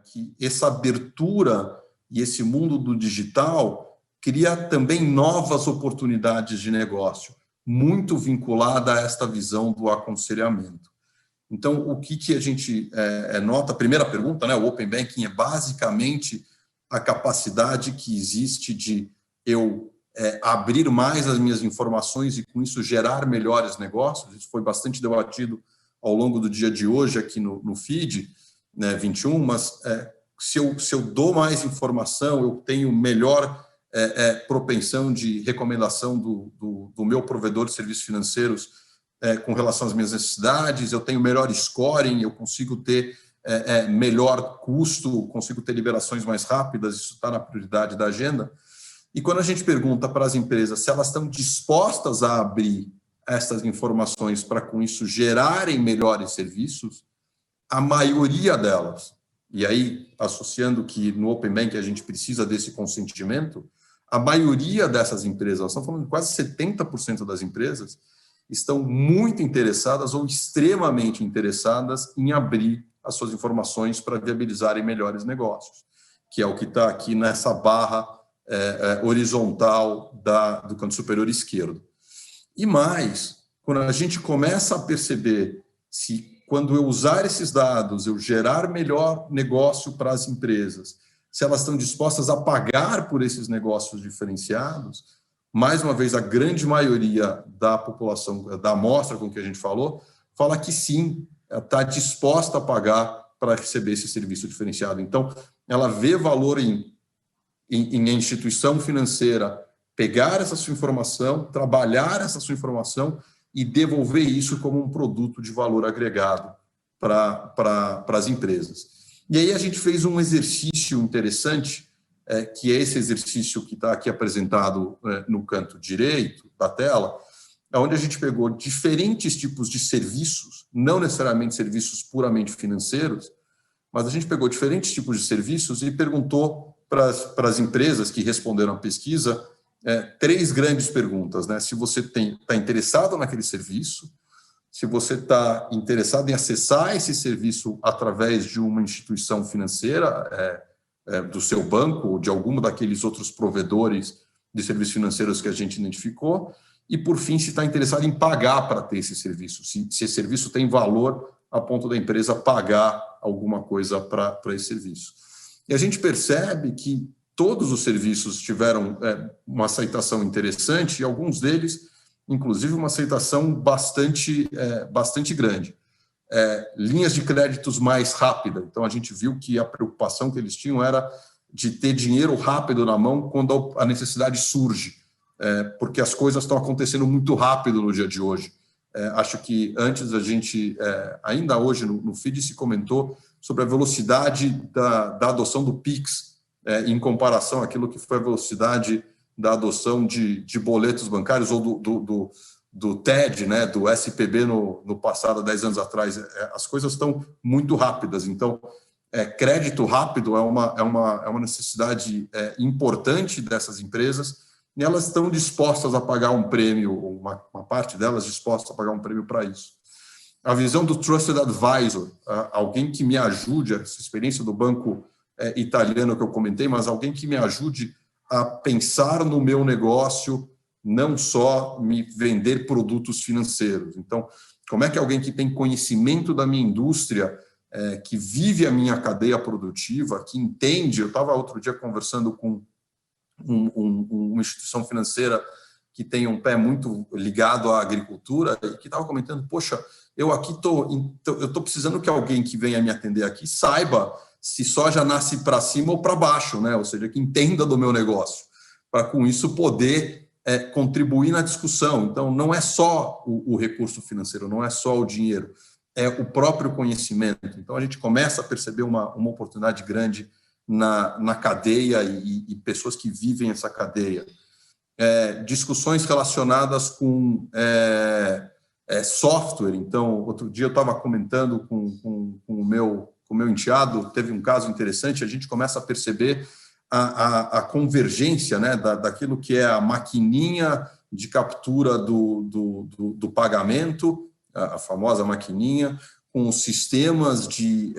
que essa abertura e esse mundo do digital cria também novas oportunidades de negócio, muito vinculada a esta visão do aconselhamento. Então, o que a gente nota? A primeira pergunta, né, o Open Banking é basicamente a capacidade que existe de eu abrir mais as minhas informações e, com isso, gerar melhores negócios. Isso foi bastante debatido ao longo do dia de hoje aqui no feed, né, 21, mas se eu dou mais informação, eu tenho melhor propensão de recomendação do meu provedor de serviços financeiros com relação às minhas necessidades, eu tenho melhor scoring, eu consigo ter melhor custo, consigo ter liberações mais rápidas, isso está na prioridade da agenda. E quando a gente pergunta para as empresas se elas estão dispostas a abrir essas informações para, com isso, gerarem melhores serviços, a maioria delas, e aí associando que no Open Banking a gente precisa desse consentimento, a maioria dessas empresas, nós estamos falando de quase 70% das empresas, estão muito interessadas ou extremamente interessadas em abrir as suas informações para viabilizarem melhores negócios, que é o que está aqui nessa barra horizontal do canto superior esquerdo. E mais, quando a gente começa a perceber se, quando eu usar esses dados, eu gerar melhor negócio para as empresas, se elas estão dispostas a pagar por esses negócios diferenciados, mais uma vez, a grande maioria da população, da amostra com que a gente falou, fala que sim, está disposta a pagar para receber esse serviço diferenciado. Então, ela vê valor em a instituição financeira pegar essa sua informação, trabalhar essa sua informação e devolver isso como um produto de valor agregado para as empresas. E aí a gente fez um exercício interessante, que é esse exercício que está aqui apresentado no canto direito da tela, onde a gente pegou diferentes tipos de serviços, não necessariamente serviços puramente financeiros, mas a gente pegou diferentes tipos de serviços e perguntou para as empresas que responderam à pesquisa 3 grandes perguntas, né? Se você está interessado naquele serviço, se você está interessado em acessar esse serviço através de uma instituição financeira, do seu banco ou de algum daqueles outros provedores de serviços financeiros que a gente identificou, e, por fim, se está interessado em pagar para ter esse serviço, se esse serviço tem valor a ponto da empresa pagar alguma coisa para esse serviço. E a gente percebe que todos os serviços tiveram uma aceitação interessante, e alguns deles, inclusive, uma aceitação bastante grande. Linhas de créditos mais rápidas. Então, a gente viu que a preocupação que eles tinham era de ter dinheiro rápido na mão quando a necessidade surge, porque as coisas estão acontecendo muito rápido no dia de hoje. Acho que antes a gente, ainda hoje no feed, se comentou sobre a velocidade da adoção do PIX, em comparação àquilo que foi a velocidade da adoção de boletos bancários ou do TED, né, do SPB no passado, 10 anos atrás. As coisas estão muito rápidas. Então, crédito rápido é uma necessidade importante dessas empresas, e elas estão dispostas a pagar um prêmio, uma parte delas dispostas a pagar um prêmio para isso. A visão do Trusted Advisor, alguém que me ajude, essa experiência do banco italiano que eu comentei, mas alguém que me ajude a pensar no meu negócio, não só me vender produtos financeiros. Então, como é que alguém que tem conhecimento da minha indústria, que vive a minha cadeia produtiva, que entende... Eu estava outro dia conversando com uma instituição financeira que tem um pé muito ligado à agricultura e que estava comentando, poxa, eu estou precisando que alguém que venha me atender aqui saiba se soja nasce para cima ou para baixo, né? Ou seja, que entenda do meu negócio, para com isso poder contribuir na discussão. Então, não é só o recurso financeiro, não é só o dinheiro, é o próprio conhecimento. Então, a gente começa a perceber uma oportunidade grande na cadeia e pessoas que vivem essa cadeia. Discussões relacionadas com software. Então, outro dia eu estava comentando com o meu enteado, teve um caso interessante, a gente começa a perceber a convergência, né, daquilo que é a maquininha de captura do pagamento, a famosa maquininha, com os sistemas de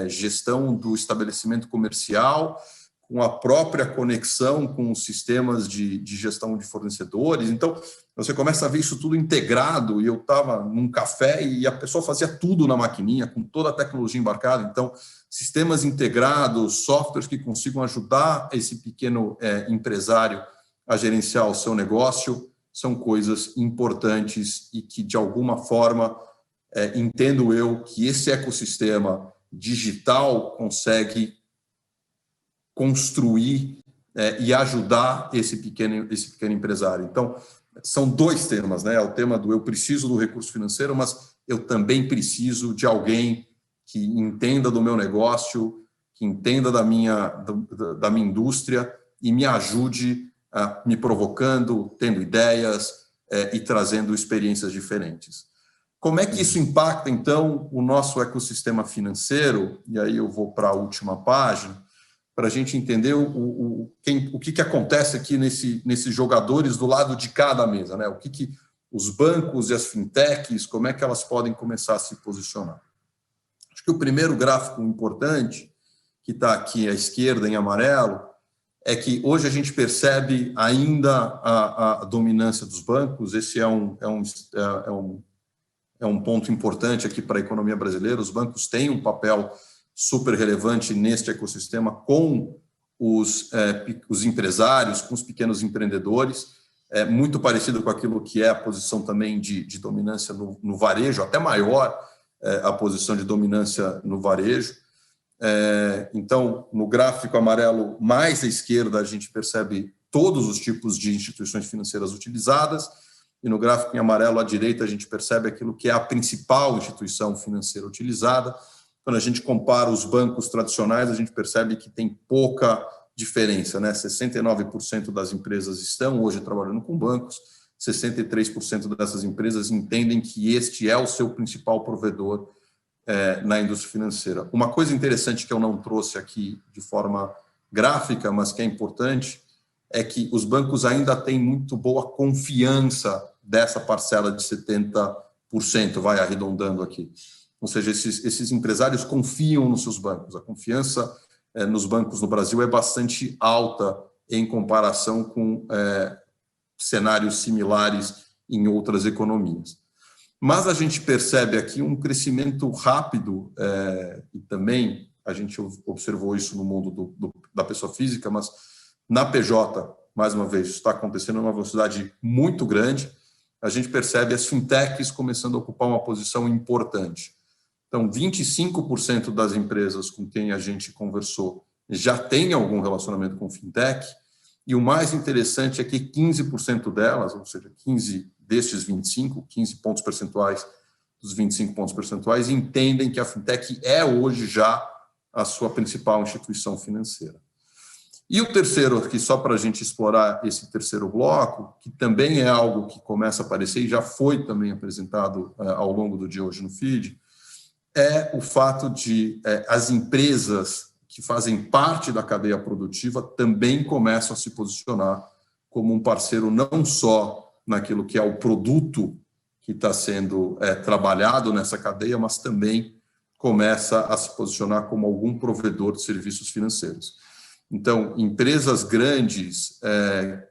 gestão do estabelecimento comercial, com a própria conexão com os sistemas de gestão de fornecedores. Então, você começa a ver isso tudo integrado, e eu estava num café e a pessoa fazia tudo na maquininha, com toda a tecnologia embarcada. Então, sistemas integrados, softwares que consigam ajudar esse pequeno empresário a gerenciar o seu negócio, são coisas importantes e que, de alguma forma, entendo eu que esse ecossistema digital consegue construir e ajudar esse pequeno empresário. Então, são dois temas, né? O tema do eu preciso do recurso financeiro, mas eu também preciso de alguém que entenda do meu negócio, que entenda da minha indústria e me ajude me provocando, tendo ideias e trazendo experiências diferentes. Como é que isso impacta, então, o nosso ecossistema financeiro? E aí eu vou para a última página, para a gente entender o que acontece aqui nesses jogadores do lado de cada mesa, né? O que os bancos e as fintechs, como é que elas podem começar a se posicionar? Acho que o primeiro gráfico importante, que está aqui à esquerda em amarelo, é que hoje a gente percebe ainda a dominância dos bancos. Esse é um ponto importante aqui para a economia brasileira. Os bancos têm um papel super relevante neste ecossistema com os empresários, com os pequenos empreendedores, muito parecido com aquilo que é a posição também de dominância no varejo, até maior a posição de dominância no varejo. Então, no gráfico amarelo mais à esquerda, a gente percebe todos os tipos de instituições financeiras utilizadas, e no gráfico em amarelo à direita a gente percebe aquilo que é a principal instituição financeira utilizada. Quando a gente compara os bancos tradicionais, a gente percebe que tem pouca diferença, né? 69% das empresas estão hoje trabalhando com bancos, 63% dessas empresas entendem que este é o seu principal provedor na indústria financeira. Uma coisa interessante que eu não trouxe aqui de forma gráfica, mas que é importante, é que os bancos ainda têm muito boa confiança dessa parcela de 70%, vai arredondando aqui. Ou seja, esses empresários confiam nos seus bancos. A confiança nos bancos no Brasil é bastante alta em comparação com cenários similares em outras economias. Mas a gente percebe aqui um crescimento rápido, e também a gente observou isso no mundo da pessoa física, mas na PJ, mais uma vez, está acontecendo em uma velocidade muito grande. A gente percebe as fintechs começando a ocupar uma posição importante. Então, 25% das empresas com quem a gente conversou já tem algum relacionamento com fintech, e o mais interessante é que 15% delas, ou seja, 15 destes 25, 15 pontos percentuais dos 25 pontos percentuais, entendem que a fintech é hoje já a sua principal instituição financeira. E o terceiro aqui, só para a gente explorar esse terceiro bloco, que também é algo que começa a aparecer e já foi também apresentado ao longo do dia hoje no feed, é o fato de as empresas que fazem parte da cadeia produtiva também começam a se posicionar como um parceiro não só naquilo que é o produto que está sendo trabalhado nessa cadeia, mas também começa a se posicionar como algum provedor de serviços financeiros. Então, empresas grandes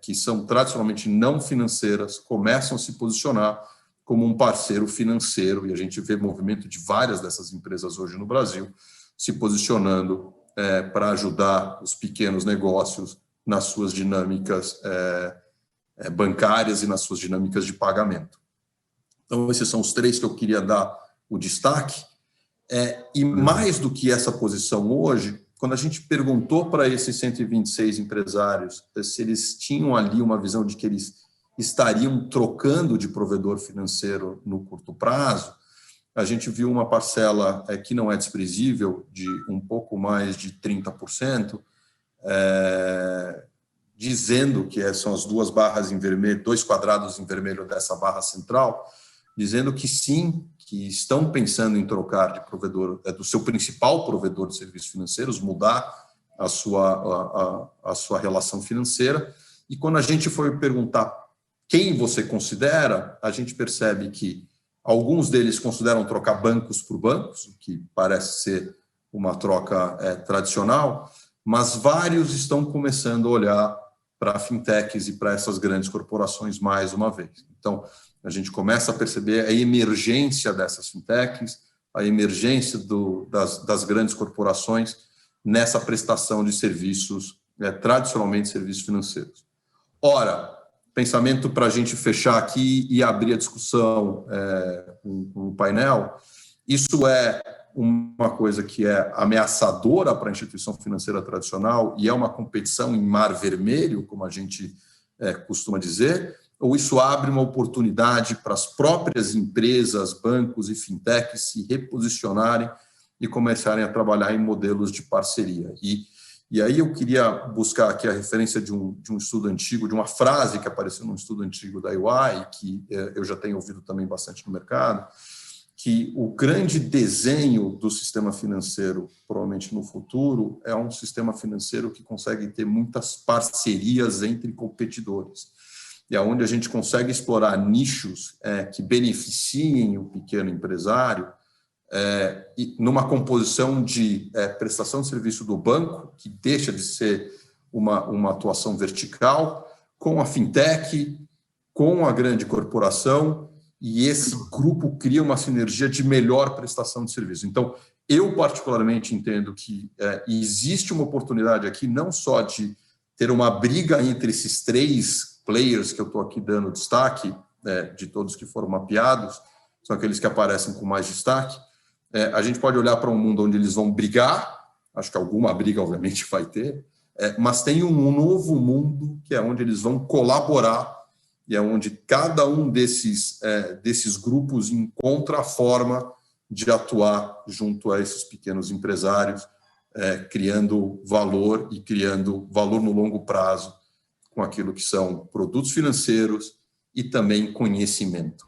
que são tradicionalmente não financeiras começam a se posicionar como um parceiro financeiro, e a gente vê movimento de várias dessas empresas hoje no Brasil se posicionando para ajudar os pequenos negócios nas suas dinâmicas bancárias e nas suas dinâmicas de pagamento. Então, esses são os três que eu queria dar o destaque. E mais do que essa posição hoje, quando a gente perguntou para esses 126 empresários se eles tinham ali uma visão de que eles estariam trocando de provedor financeiro no curto prazo, a gente viu uma parcela que não é desprezível, de um pouco mais de 30%, dizendo que são as duas barras em vermelho, dois quadrados em vermelho dessa barra central, dizendo que sim, que estão pensando em trocar de provedor, do seu principal provedor de serviços financeiros, mudar a sua relação financeira. E quando a gente foi perguntar quem você considera, a gente percebe que Alguns deles consideram trocar bancos por bancos, o que parece ser uma troca tradicional, mas vários estão começando a olhar para fintechs e para essas grandes corporações mais uma vez. Então, a gente começa a perceber a emergência dessas fintechs, a emergência das grandes corporações nessa prestação de serviços, tradicionalmente serviços financeiros. Ora, pensamento para a gente fechar aqui e abrir a discussão com o painel, isso é uma coisa que é ameaçadora para a instituição financeira tradicional e é uma competição em mar vermelho, como a gente costuma dizer, ou isso abre uma oportunidade para as próprias empresas, bancos e fintechs se reposicionarem e começarem a trabalhar em modelos de parceria. E aí eu queria buscar aqui a referência de um estudo antigo, de uma frase que apareceu num estudo antigo da EY, que eu já tenho ouvido também bastante no mercado, que o grande desenho do sistema financeiro, provavelmente no futuro, é um sistema financeiro que consegue ter muitas parcerias entre competidores. E é onde a gente consegue explorar nichos que beneficiem o pequeno empresário, numa composição de prestação de serviço do banco, que deixa de ser uma atuação vertical, com a fintech, com a grande corporação, e esse grupo cria uma sinergia de melhor prestação de serviço. Então, eu particularmente entendo que existe uma oportunidade aqui não só de ter uma briga entre esses três players que eu estou aqui dando destaque, de todos que foram mapeados, são aqueles que aparecem com mais destaque. A gente pode olhar para um mundo onde eles vão brigar, acho que alguma briga, obviamente, vai ter, mas tem um novo mundo que é onde eles vão colaborar e é onde cada um desses grupos encontra a forma de atuar junto a esses pequenos empresários, criando valor e criando valor no longo prazo com aquilo que são produtos financeiros e também conhecimento.